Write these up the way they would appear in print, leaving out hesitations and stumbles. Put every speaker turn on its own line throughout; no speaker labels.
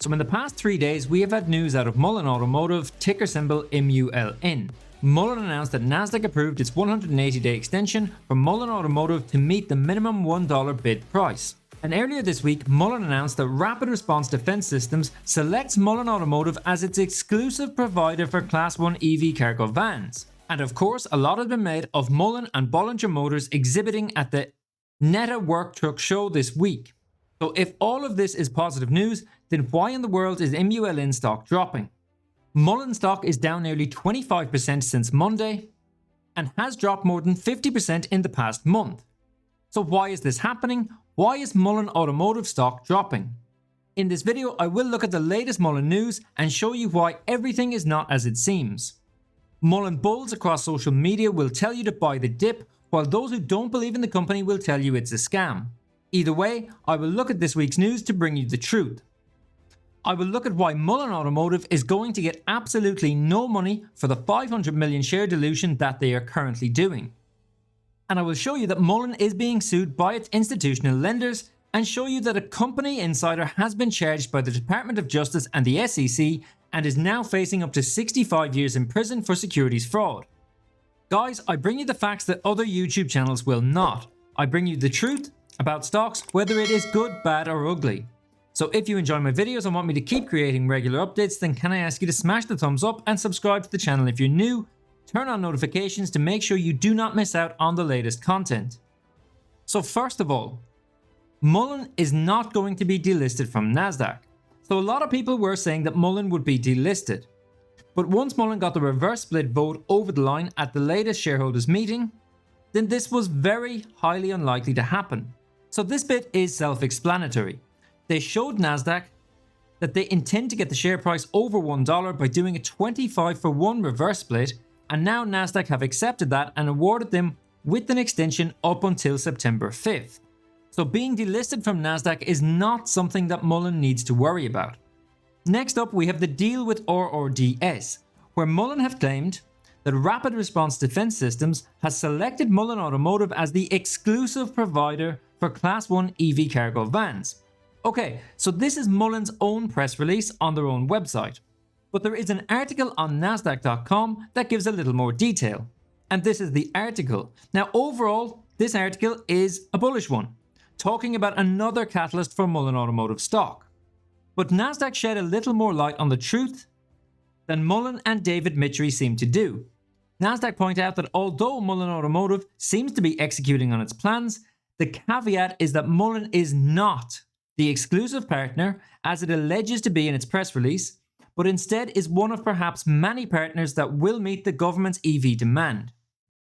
So in the past 3 days, we have had news out of Mullen Automotive, ticker symbol MULN. Mullen announced that NASDAQ approved its 180-day extension for Mullen Automotive to meet the minimum $1 bid price. And earlier this week, Mullen announced that Rapid Response Defense Systems selects Mullen Automotive as its exclusive provider for Class 1 EV cargo vans. And of course, a lot has been made of Mullen and Bollinger Motors exhibiting at the NETA Work Truck Show this week. So if all of this is positive news, then why in the world is MULN stock dropping? Mullen stock is down nearly 25% since Monday and has dropped more than 50% in the past month. So why is this happening? Why is Mullen Automotive stock dropping? In this video, I will look at the latest Mullen news and show you why everything is not as it seems. Mullen bulls across social media will tell you to buy the dip, while those who don't believe in the company will tell you it's a scam. Either way, I will look at this week's news to bring you the truth. I will look at why Mullen Automotive is going to get absolutely no money for the 500 million share dilution that they are currently doing. And I will show you that Mullen is being sued by its institutional lenders and show you that a company insider has been charged by the Department of Justice and the SEC and is now facing up to 65 years in prison for securities fraud. Guys, I bring you the facts that other YouTube channels will not. I bring you the truth about stocks, whether it is good, bad or ugly. So if you enjoy my videos and want me to keep creating regular updates, then can I ask you to smash the thumbs up and subscribe to the channel if you're new. Turn on notifications to make sure you do not miss out on the latest content. So first of all, Mullen is not going to be delisted from NASDAQ. So a lot of people were saying that Mullen would be delisted. But once Mullen got the reverse split vote over the line at the latest shareholders meeting, then this was very highly unlikely to happen. So this bit is self-explanatory. They showed NASDAQ that they intend to get the share price over $1 by doing a 25-for-1 reverse split, and now NASDAQ have accepted that and awarded them with an extension up until September 5th. So being delisted from NASDAQ is not something that Mullen needs to worry about. Next up, we have the deal with RRDS, where Mullen have claimed that Rapid Response Defense Systems has selected Mullen Automotive as the exclusive provider for Class 1 EV cargo vans. Okay, so this is Mullen's own press release on their own website. But there is an article on NASDAQ.com that gives a little more detail. And this is the article. Now overall, this article is a bullish one, talking about another catalyst for Mullen Automotive stock. But NASDAQ shed a little more light on the truth than Mullen and David Michery seem to do. NASDAQ point out that although Mullen Automotive seems to be executing on its plans, the caveat is that Mullen is not the exclusive partner as it alleges to be in its press release, but instead is one of perhaps many partners that will meet the government's EV demand.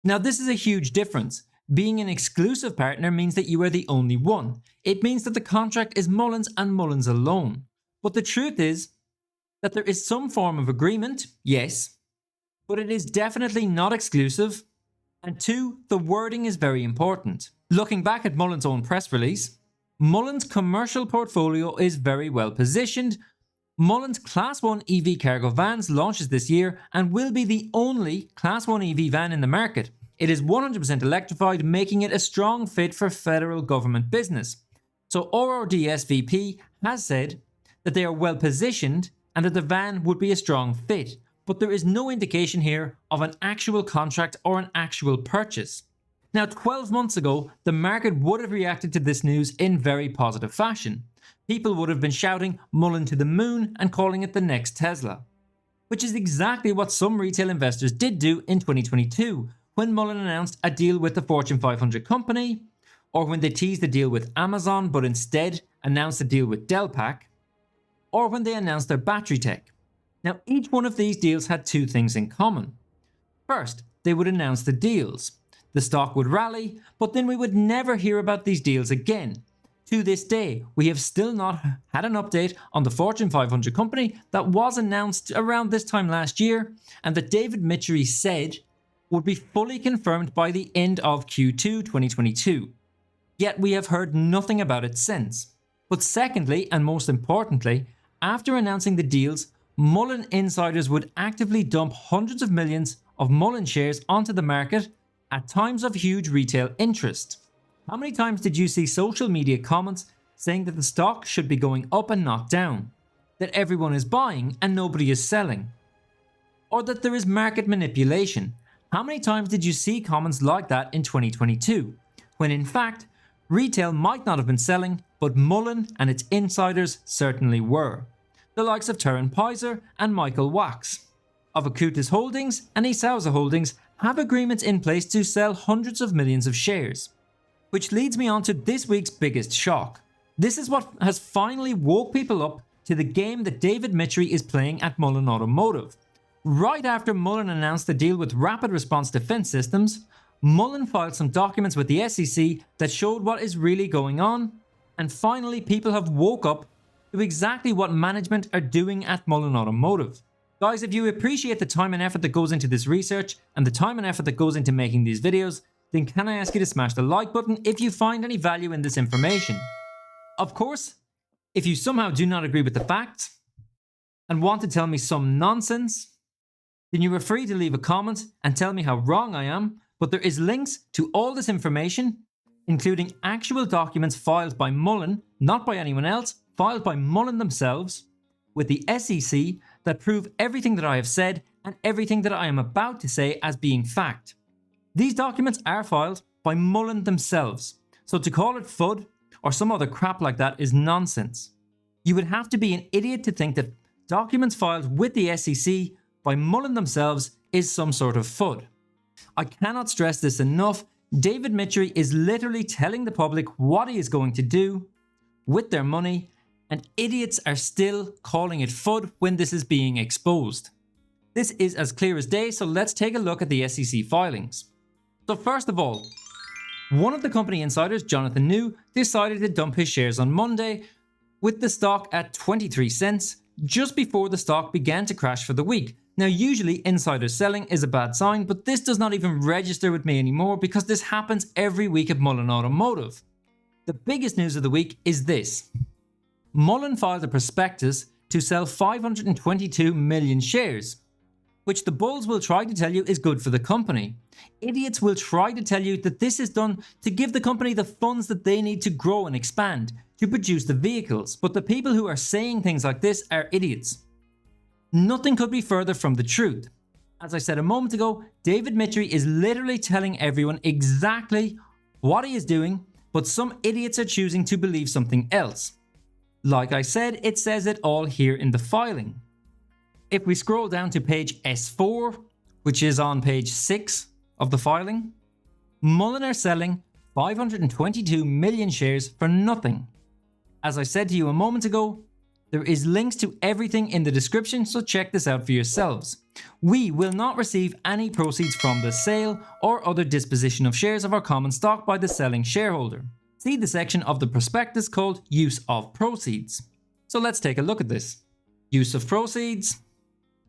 Now this is a huge difference. Being an exclusive partner means that you are the only one. It means that the contract is Mullen's and Mullen's alone. But the truth is that there is some form of agreement, yes, but it is definitely not exclusive. And two, the wording is very important. Looking back at Mullen's own press release, Mullen's commercial portfolio is very well positioned. Mullen's Class 1 EV cargo vans launches this year and will be the only Class 1 EV van in the market. It is 100% electrified, making it a strong fit for federal government business. So RRDS VP has said that they are well positioned and that the van would be a strong fit, but there is no indication here of an actual contract or an actual purchase. Now 12 months ago, the market would have reacted to this news in very positive fashion. People would have been shouting Mullen to the moon and calling it the next Tesla. Which is exactly what some retail investors did do in 2022 when Mullen announced a deal with the Fortune 500 company, or when they teased the deal with Amazon but instead announced a deal with Delpak, or when they announced their battery tech. Now each one of these deals had two things in common. First, they would announce the deals. The stock would rally, but then we would never hear about these deals again. To this day, we have still not had an update on the Fortune 500 company that was announced around this time last year and that David Michery said would be fully confirmed by the end of Q2 2022. Yet we have heard nothing about it since. But secondly, and most importantly, after announcing the deals, Mullen insiders would actively dump hundreds of millions of Mullen shares onto the market at times of huge retail interest. How many times did you see social media comments saying that the stock should be going up and not down? that everyone is buying and nobody is selling, or that there is market manipulation. How many times did you see comments like that in 2022, when in fact, retail might not have been selling, but Mullen and its insiders certainly were. The likes of Turin Pizer and Michael Wax of Acutis Holdings and Isauza Holdings have agreements in place to sell hundreds of millions of shares. Which leads me on to this week's biggest shock. This is what has finally woke people up to the game that David Michery is playing at Mullen Automotive. Right after Mullen announced the deal with Rapid Response Defense Systems, Mullen filed some documents with the SEC that showed what is really going on, and finally people have woke up to exactly what management are doing at Mullen Automotive. Guys, if you appreciate the time and effort that goes into this research and the time and effort that goes into making these videos, then can I ask you to smash the like button if you find any value in this information. Of course, if you somehow do not agree with the facts and want to tell me some nonsense, then you are free to leave a comment and tell me how wrong I am, but there is links to all this information, including actual documents filed by Mullen, not by anyone else, filed by Mullen themselves, with the SEC that prove everything that I have said and everything that I am about to say as being fact. These documents are filed by Mullen themselves, so to call it FUD or some other crap like that is nonsense. You would have to be an idiot to think that documents filed with the SEC by Mullen themselves is some sort of FUD. I cannot stress this enough. David Michery is literally telling the public what he is going to do with their money, and idiots are still calling it FUD when this is being exposed. This is as clear as day, so let's take a look at the SEC filings. So first of all, one of the company insiders, Jonathan New, decided to dump his shares on Monday with the stock at 23 cents just before the stock began to crash for the week. Now usually insider selling is a bad sign, but this does not even register with me anymore because this happens every week at Mullen Automotive. The biggest news of the week is this. Mullen filed a prospectus to sell 522 million shares, which the bulls will try to tell you is good for the company. Idiots will try to tell you that this is done to give the company the funds that they need to grow and expand, to produce the vehicles, but the people who are saying things like this are idiots. Nothing could be further from the truth. As I said a moment ago, David Michery is literally telling everyone exactly what he is doing, but some idiots are choosing to believe something else. Like I said, it says it all here in the filing. If we scroll down to page S4, which is on page 6 of the filing, Mullen are selling 522 million shares for nothing. As I said to you a moment ago, there is links to everything in the description, so check this out for yourselves. We will not receive any proceeds from the sale or other disposition of shares of our common stock by the selling shareholder. See the section of the prospectus called Use of Proceeds. So let's take a look at this. Use of Proceeds.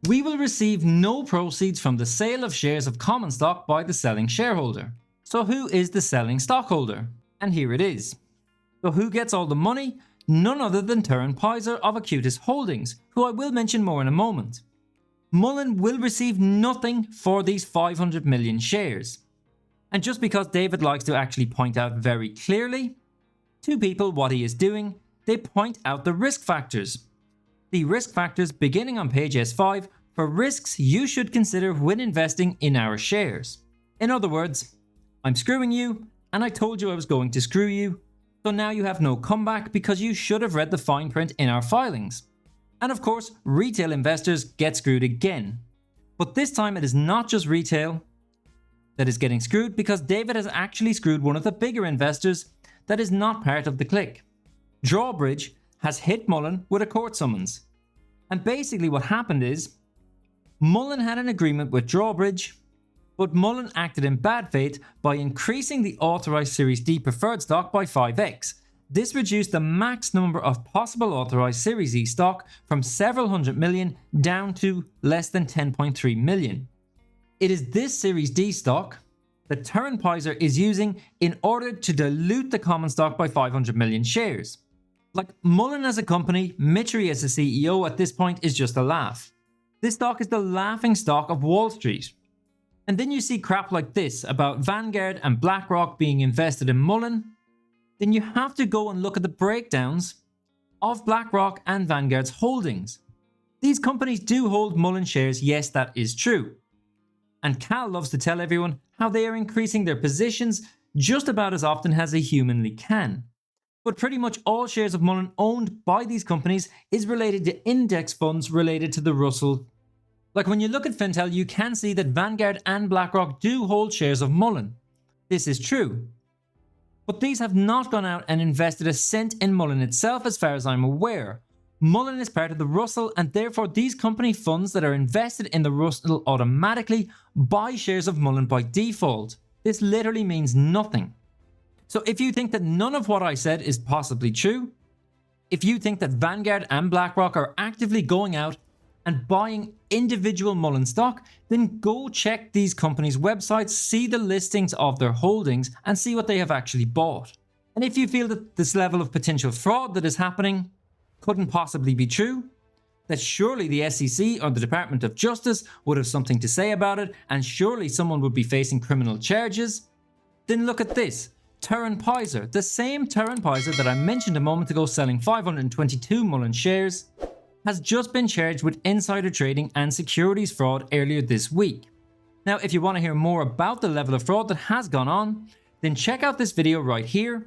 We will receive no proceeds from the sale of shares of common stock by the selling shareholder. So who is the selling stockholder? And here it is. So who gets all the money? None other than Turin Pizer of Acutis Holdings, who I will mention more in a moment. Mullen will receive nothing for these 500 million shares. And just because David likes to actually point out very clearly to people what he is doing, they point out the risk factors. The risk factors beginning on page S5 for risks you should consider when investing in our shares. In other words, I'm screwing you and I told you I was going to screw you, so now you have no comeback because you should have read the fine print in our filings. And of course, retail investors get screwed again. But this time it is not just retail that is getting screwed, because David has actually screwed one of the bigger investors that is not part of the clique. Drawbridge has hit Mullen with a court summons. And basically what happened is, Mullen had an agreement with Drawbridge, but Mullen acted in bad faith by increasing the authorized Series D preferred stock by 5x. This reduced the max number of possible authorized Series E stock from several hundred million down to less than 10.3 million. It is this Series D stock that Turin Pizer is using in order to dilute the common stock by 500 million shares. Like, Mullen as a company, Michery as a CEO at this point is just a laugh. This stock is the laughing stock of Wall Street. And then you see crap like this about Vanguard and Blackrock being invested in Mullen, then you have to go and look at the breakdowns of Blackrock and Vanguard's holdings. These companies do hold Mullen shares, yes, that is true. And Cal loves to tell everyone how they are increasing their positions just about as often as they humanly can. But pretty much all shares of Mullen owned by these companies is related to index funds related to the Russell. Like when you look at Fintel, you can see that Vanguard and Blackrock do hold shares of Mullen. This is true. But these have not gone out and invested a cent in Mullen itself as far as I'm aware. Mullen is part of the Russell, and therefore these company funds that are invested in the Russell automatically buy shares of Mullen by default. This literally means nothing. So if you think that none of what I said is possibly true, if you think that Vanguard and BlackRock are actively going out and buying individual Mullen stock, then go check these companies' websites, see the listings of their holdings, and see what they have actually bought. And if you feel that this level of potential fraud that is happening couldn't possibly be true, that surely the SEC or the Department of Justice would have something to say about it, and surely someone would be facing criminal charges, then look at this. Turin Pizer, the same Turin Pizer that I mentioned a moment ago selling 522 Mullen shares, has just been charged with insider trading and securities fraud earlier this week. Now, if you want to hear more about the level of fraud that has gone on, then check out this video right here,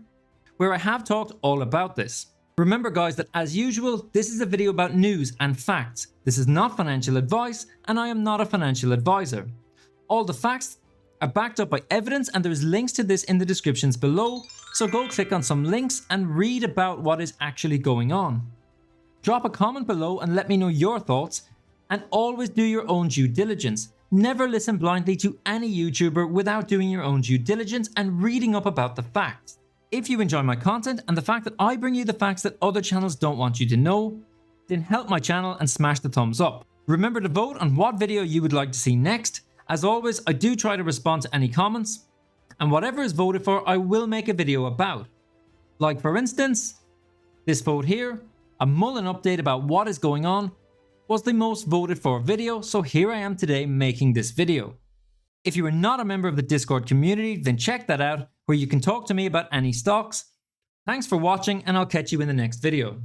where I have talked all about this. Remember guys that as usual, this is a video about news and facts. This is not financial advice, and I am not a financial advisor. All the facts are backed up by evidence, and there's links to this in the descriptions below, so go click on some links and read about what is actually going on. Drop a comment below and let me know your thoughts, and always do your own due diligence. Never listen blindly to any YouTuber without doing your own due diligence and reading up about the facts. If you enjoy my content and the fact that I bring you the facts that other channels don't want you to know, then help my channel and smash the thumbs up. Remember to vote on what video you would like to see next. As always, I do try to respond to any comments, and whatever is voted for I will make a video about. Like for instance, this vote here, a Mullen update about what is going on, was the most voted for video, so here I am today making this video. If you are not a member of the Discord community, then check that out, where you can talk to me about any stocks. Thanks for watching, and I'll catch you in the next video.